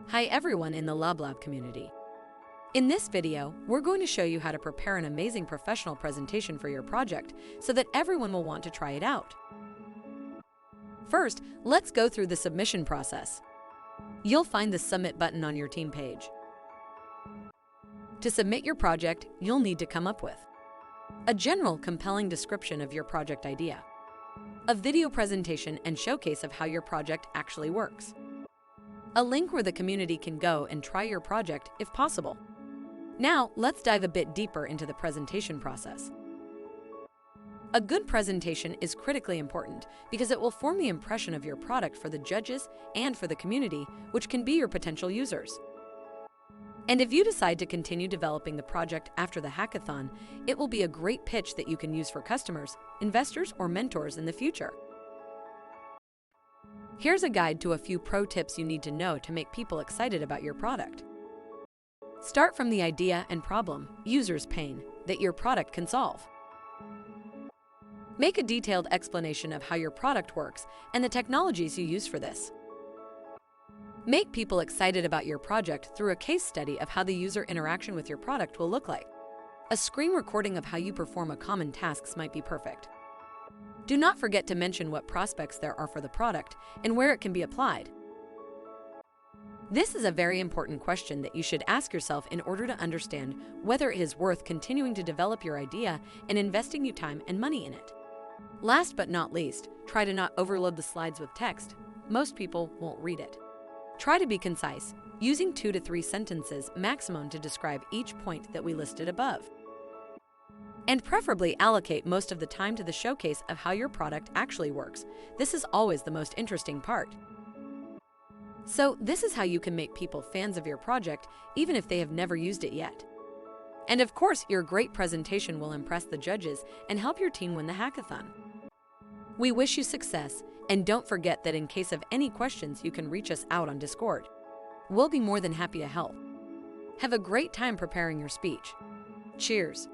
Hi everyone in the LabLab community. In this video, we're going to show you how to prepare an amazing professional presentation for your project so that everyone will want to try it out. First, let's go through the submission process. You'll find the Submit button on your team page. To submit your project, you'll need to come up with a general, compelling description of your project idea, a video presentation and showcase of how your project actually works, a link where the community can go and try your project if possible. Now, let's dive a bit deeper into the presentation process. A good presentation is critically important because it will form the impression of your product for the judges and for the community, which can be your potential users. And if you decide to continue developing the project after the hackathon, it will be a great pitch that you can use for customers, investors, or mentors in the future. Here's a guide to a few pro tips you need to know to make people excited about your product. Start from the idea and problem, user's pain, that your product can solve. Make a detailed explanation of how your product works and the technologies you use for this. Make people excited about your project through a case study of how the user interaction with your product will look like. A screen recording of how you perform a common tasks might be perfect. Do not forget to mention what prospects there are for the product and where it can be applied. This is a very important question that you should ask yourself in order to understand whether it is worth continuing to develop your idea and investing your time and money in it. Last but not least, try to not overload the slides with text. Most people won't read it. Try to be concise, using 2 to 3 sentences maximum to describe each point that we listed above. And preferably allocate most of the time to the showcase of how your product actually works. This is always the most interesting part. So this is how you can make people fans of your project even if they have never used it yet. And of course, your great presentation will impress the judges and help your team win the hackathon. We wish you success, and don't forget that in case of any questions, you can reach us out on Discord. We'll be more than happy to help. Have a great time preparing your speech. Cheers!